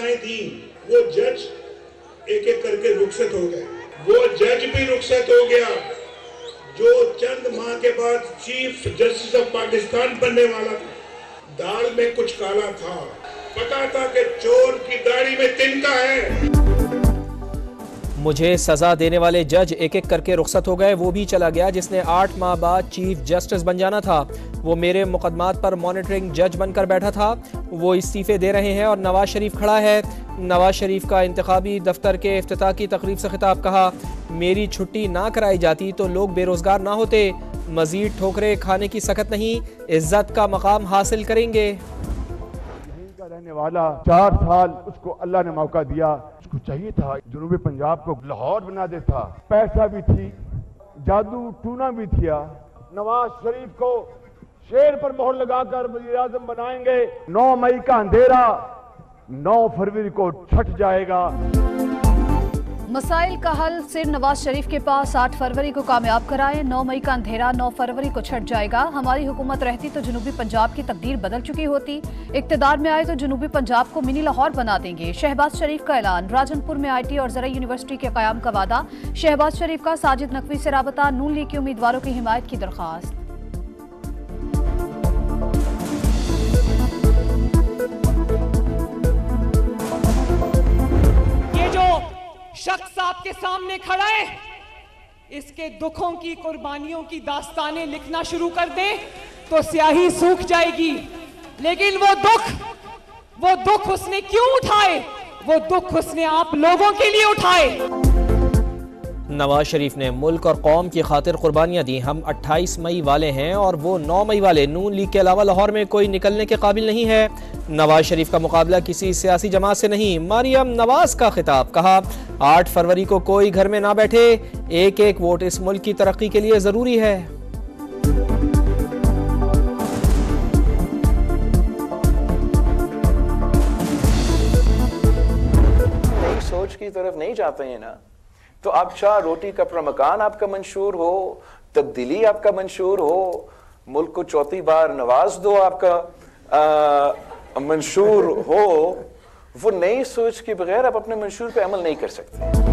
सजाएं थी, वो जज एक एक करके रुखसत हो गए। वो जज भी रुखसत हो गया जो चंद माह के बाद चीफ जस्टिस ऑफ पाकिस्तान बनने वाला था। दाल में कुछ काला था, पता था कि चोर की दाढ़ी में तिनका है। मुझे सजा देने वाले जज एक एक करके रुखसत हो गए। वो भी चला गया जिसने 8 माह बाद चीफ जस्टिस बन जाना था। वो मेरे मुकदमात पर मॉनिटरिंग जज बनकर बैठा था। वो इस्तीफे दे रहे हैं और नवाज शरीफ खड़ा है। नवाज शरीफ का इंतखाबी दफ्तर के इफ्तिताह की तकरीब से खिताब। कहा, मेरी छुट्टी ना कराई जाती तो लोग बेरोजगार ना होते। मजीद ठोकरें खाने की सकत नहीं, इज्जत का मकाम हासिल करेंगे। रहने वाला 4 साल उसको अल्लाह ने मौका दिया। उसको चाहिए था जनूबी पंजाब को लाहौर बना देता। पैसा भी थी, जादू टूना भी थिया। नवाज शरीफ को शेर पर मोहर लगाकर वज़ीर आज़म बनाएंगे। 9 मई का अंधेरा 9 फरवरी को छट जाएगा। मसाइल का हल सिर्फ नवाज शरीफ के पास 8 फरवरी को कामयाब कराएं। 9 मई का अंधेरा 9 फरवरी को छट जाएगा। हमारी हुकूमत रहती तो जनूबी पंजाब की तकदीर बदल चुकी होती। इक्तदार में आए तो जनूबी पंजाब को मिनी लाहौर बना देंगे। शहबाज शरीफ का ऐलान। राजनपुर में IT और ज़राई यूनिवर्सिटी के क़याम का वादा। शहबाज शरीफ का साजिद नकवी से राबता। नून लीग के उम्मीदवारों की हिमायत की दरख्वास्त। शख्स आपके सामने खड़ा है, इसके दुखों की, कुर्बानियों की दास्तानें लिखना शुरू कर दे तो स्याही सूख जाएगी। लेकिन वो दुख उसने क्यों उठाए? वो दुख उसने आप लोगों के लिए उठाए। नवाज शरीफ ने मुल्क और कौम की खातिर कुर्बानियां दी। हम 28 मई वाले हैं और वो 9 मई वाले। नून लीग के अलावा लाहौर में कोई निकलने के काबिल नहीं है। नवाज शरीफ का मुकाबला किसी सियासी जमात से नहीं। मरियम नवाज का खिताब। कहा, 8 फरवरी को कोई घर में ना बैठे। एक एक वोट इस मुल्क की तरक्की के लिए जरूरी है। नई सोच की तरफ नहीं जाते हैं ना, तो आप चाह रोटी कपड़ा मकान आपका मंशूर हो, तब्दीली आपका मंशूर हो, मुल्क को चौथी बार नवाज दो आपका मंशूर हो, वो नई सोच के बगैर आप अपने मंशूर पे अमल नहीं कर सकते।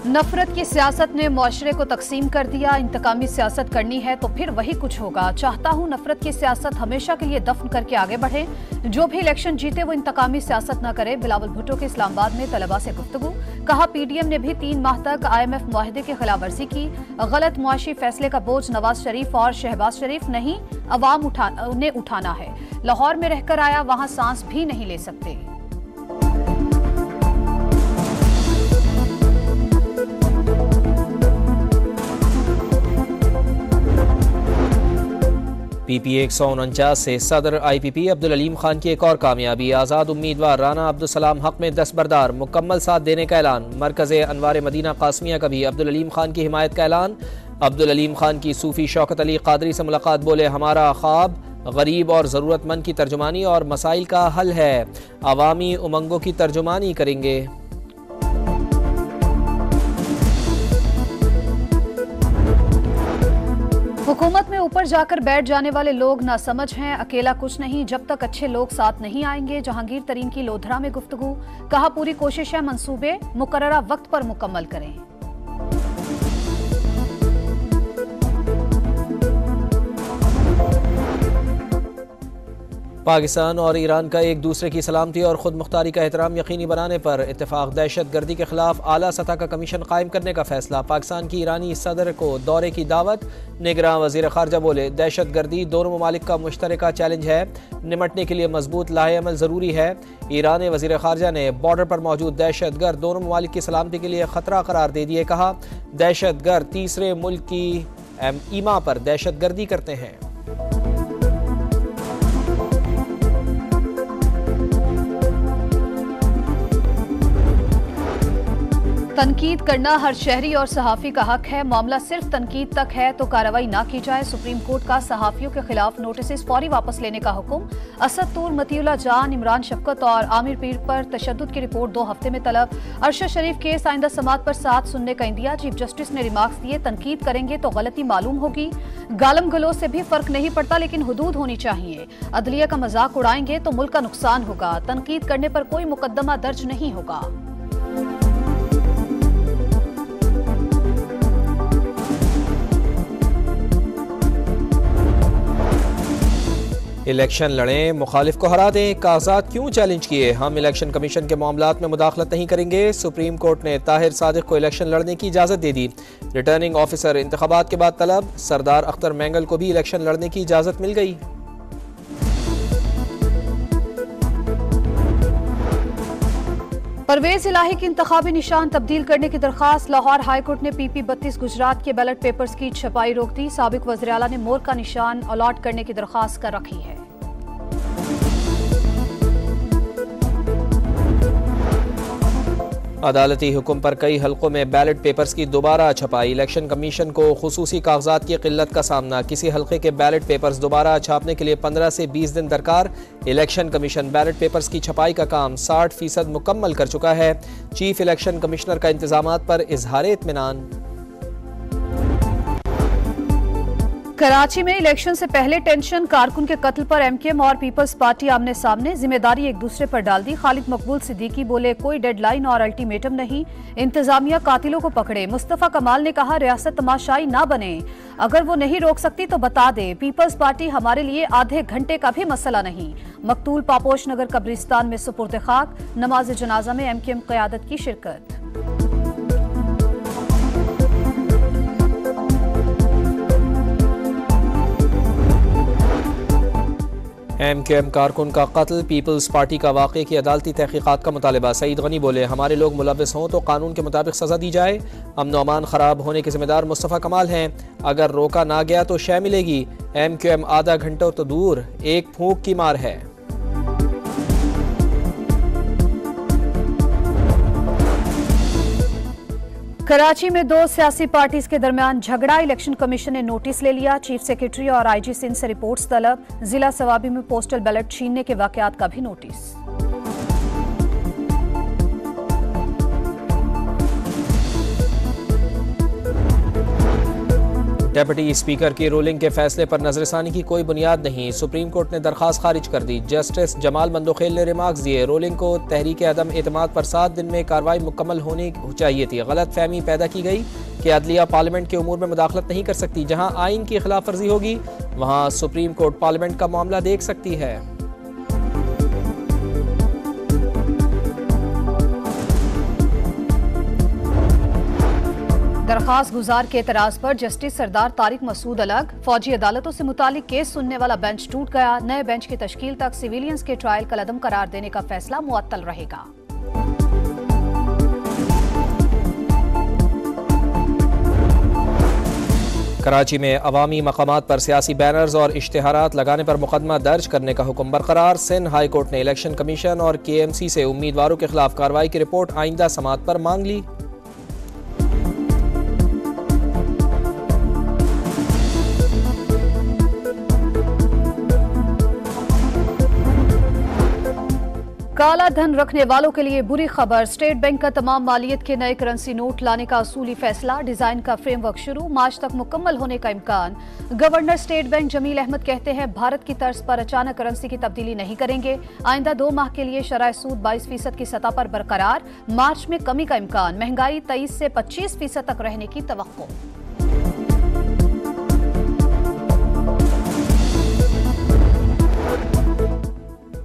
नफरत की सियासत ने मुआशरे को तकसीम कर दिया। इंतकामी सियासत करनी है तो फिर वही कुछ होगा। चाहता हूँ नफरत की सियासत हमेशा के लिए दफन करके आगे बढ़े। जो भी इलेक्शन जीते वो इंतकामी सियासत न करे। बिलावल भुट्टो के इस्लामाबाद में तलबा से गुफ्तगू। कहा, PDM ने भी 3 माह तक IMF मुआहदे की खिलाफ वर्जी की। गलत मुआशी फैसले का बोझ नवाज शरीफ और शहबाज शरीफ नहीं, अवाम ने उठाना है। लाहौर में रहकर आया, वहाँ सांस भी नहीं ले सकते। PP 149 से सदर IPP अब्दुल अलीम खान की एक और कामयाबी। आज़ाद उम्मीदवार राना अब्दुल सलाम हक में दस्तबरदार। मुकम्मल साथ देने का ऐलान। मरकज़ अनवार मदीना कासमिया का भी अब्दुल अलीम खान की हिमायत का ऐलान। अब्दुल अलीम खान की सूफी शौकत अली कादरी से मुलाकात। बोले, हमारा ख्वाब गरीब और ज़रूरतमंद की तर्जुमानी और मसाइल का हल है। अवामी उमंगों की तर्जुमानी करेंगे। हुकूमत में ऊपर जाकर बैठ जाने वाले लोग नासमझ हैं। अकेला कुछ नहीं, जब तक अच्छे लोग साथ नहीं आएंगे। जहांगीर तरीन की लोधरा में गुफ्तगू। कहा, पूरी कोशिश है मंसूबे मुकर्ररा वक्त पर मुकम्मल करें। पाकिस्तान और ईरान का एक दूसरे की सलामती और खुद मुख्तारी का एहतराम यकीनी बनाने पर इत्तेफाक। दहशत गर्दी के खिलाफ आला सतह का कमीशन कायम करने का फैसला। पाकिस्तान की ईरानी सदर को दौरे की दावत। निगरान वजीर खारजा बोले, दहशत गर्दी दोनों ममालिक का मुश्तरका चैलेंज है। निमटने के लिए मजबूत लाहे अमल ज़रूरी है। ईरानी वजीर खारजा ने बॉर्डर पर मौजूद दहशत गर्द दोनों ममालिक की सलामती के लिए खतरा करार दे दिए। कहा, दहशत गर्द तीसरे मुल्क की ईमा पर दहशत गर्दी करते हैं। तनकीद करना हर शहरी और सहाफी का हक है। मामला सिर्फ तनकीद तक है तो कार्रवाई ना की जाए। सुप्रीम कोर्ट का सहाफियों के खिलाफ नोटिस फौरी वापस लेने का हुक्म। असद तूर, मतीउल्लाह जान, इमरान शफकत और आमिर पीर पर तशद्दुद की रिपोर्ट 2 हफ्ते में तलब। अरशद शरीफ केस आइंदा समात पर 7 सुनने का इंदिया। चीफ जस्टिस ने रिमार्क्स दिए, तनकीद करेंगे तो गलती मालूम होगी। गालम गलोच से भी फर्क नहीं पड़ता, लेकिन हुदूद होनी चाहिए। अदलिया का मजाक उड़ाएंगे तो मुल्क का नुकसान होगा। तनकीद करने पर कोई मुकदमा दर्ज नहीं होगा। इलेक्शन लड़ें, मुखालिफ को हरा दें, कागजात क्यों चैलेंज किए? हम इलेक्शन कमीशन के मामलात में मुदाखलत नहीं करेंगे। सुप्रीम कोर्ट ने ताहिर सादिक को इलेक्शन लड़ने की इजाज़त दे दी। रिटर्निंग ऑफिसर इंतखाबात के बाद तलब। सरदार अख्तर मैंगल को भी इलेक्शन लड़ने की इजाज़त मिल गई। परवेज इलाही की इंतखाबी निशान तब्दील करने की दरखास्त। लाहौर हाईकोर्ट ने PP 32 गुजरात के बैलेट पेपर्स की छपाई रोक दी। साबिक वज़ीर आला ने मोर का निशान अलॉट करने की दरखास्त कर रखी है। अदालती हुक्म पर कई हलकों में बैलेट पेपर्स की दोबारा छपाई। इलेक्शन कमीशन को खुसूसी कागजात की किल्लत का सामना। किसी हलके के बैलेट पेपर्स दोबारा छापने के लिए 15 से 20 दिन दरकार। इलेक्शन कमीशन बैलेट पेपर्स की छपाई का काम 60% मुकम्मल कर चुका है। चीफ इलेक्शन कमिश्नर का इंतजामात पर इजहार इत्मीनान। कराची में इलेक्शन से पहले टेंशन। कारकुन के कत्ल पर MKM और पीपल्स पार्टी आमने सामने। जिम्मेदारी एक दूसरे पर डाल दी। खालिद मकबूल सिद्दीकी बोले, कोई डेडलाइन और अल्टीमेटम नहीं, इंतजामिया कातिलों को पकड़े। मुस्तफा कमाल ने कहा, रियासत तमाशाई ना बने, अगर वो नहीं रोक सकती तो बता दे। पीपल्स पार्टी हमारे लिए आधे घंटे का भी मसला नहीं। मकतूल पापोश नगर कब्रिस्तान में सुपुर्द खाक। नमाज जनाजा में MKM क़यादत की शिरकत। MKM कारकुन का कत्ल, पीपल्स पार्टी का वाक़े की अदालती तहकीकात का मुतालबा। सईद गनी बोले, हमारे लोग मुलव्वस हों तो कानून के मुताबिक सजा दी जाए। अमन अमान खराब होने के जिम्मेदार मुस्तफ़ा कमाल हैं, अगर रोका ना गया तो शय मिलेगी। MKM आधा घंटा तो दूर, एक फूंक की मार है। कराची में 2 सियासी पार्टीज के दरमियान झगड़ा। इलेक्शन कमीशन ने नोटिस ले लिया। चीफ सेक्रेटरी और IG सिंध से रिपोर्ट्स तलब। जिला सवाबी में पोस्टल बैलेट छीनने के वाकयात का भी नोटिस। डेप्यूटी स्पीकर की रूलिंग के फैसले पर नजरसानी की कोई बुनियाद नहीं। सुप्रीम कोर्ट ने दरखास्त खारिज कर दी। जस्टिस जमाल मंदोखेल ने रिमार्क्स दिए, रूलिंग को तहरीक अदम एतमाद पर 7 दिन में कार्रवाई मुकम्मल होनी चाहिए थी। गलत फहमी पैदा की गई कि अदलिया पार्लियामेंट के उमूर में मुदाखलत नहीं कर सकती। जहां आइन की खिलाफ वर्जी होगी वहां सुप्रीम कोर्ट पार्लियामेंट का मामला देख सकती है। दरखास्त गुजार के एतराज पर जस्टिस सरदार तारिक मसूद अलग। फौजी अदालतों से मुतालिक केस सुनने वाला बेंच टूट गया। नए बेंच की तश्कील तक सिविलियंस के ट्रायल कलअदम करार देने का फैसला मुअत्तल रहेगा। कराची में अवामी मकामात पर सियासी बैनर्स और इश्तिहारात लगाने पर मुकदमा दर्ज करने का हुक्म बरकरार। सिंध हाई कोर्ट ने इलेक्शन कमीशन और KMC से उम्मीदवारों के खिलाफ कार्रवाई की रिपोर्ट आइंदा समात पर मांग ली। काला धन रखने वालों के लिए बुरी खबर। स्टेट बैंक का तमाम मालियत के नए करेंसी नोट लाने का असूली फैसला। डिजाइन का फ्रेमवर्क शुरू, मार्च तक मुकम्मल होने का इम्कान। Governor state bank Jameel Ahmed कहते हैं, भारत की तर्ज पर अचानक करेंसी की तब्दीली नहीं करेंगे। आइंदा 2 माह के लिए शरह सूद 22% की सतह पर बरकरार। मार्च में कमी का इम्कान। महंगाई 23 से 25% तक रहने की तवक्को।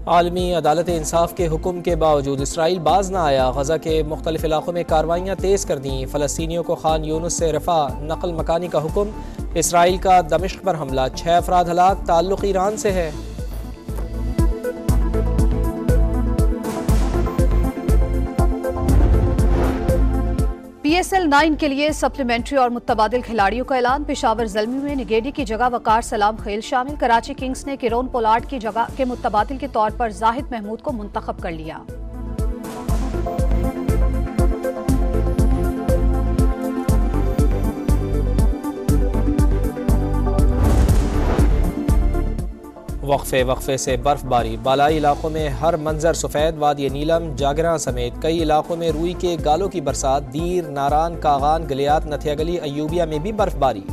आलमी अदालत इंसाफ के हुक्म के बावजूद इसराइल बाज न आया। गजा के मुख्तलिफ इलाकों में कार्रवाइयाँ तेज़ कर दी। फ़लस्तीनियों को खान यूनुस से रफ़ा नकल मकानी का हुक्म। इसराइल का दमिश्क पर हमला, 6 अफराद हलाक, ताल्लुक़ ईरान से है। PSL 9 के लिए सप्लीमेंट्री और मुतबादिल खिलाड़ियों का ऐलान। पेशावर ज़ल्मी में निगेडी की जगह वकार सलाम खेल शामिल। कराची किंग्स ने किरोन पोलार्ड की जगह के मुतबादिल के तौर पर जाहिद महमूद को मुंतखब कर लिया। वक्फे से बर्फबारी, बालाई इलाकों में हर मंजर सफ़ेद, वादी नीलम, जागरा समेत कई इलाकों में रुई के गालों की बरसात, दीर, नारान, कागान, गलियात, नथिया गली, अयूबिया में भी बर्फबारी।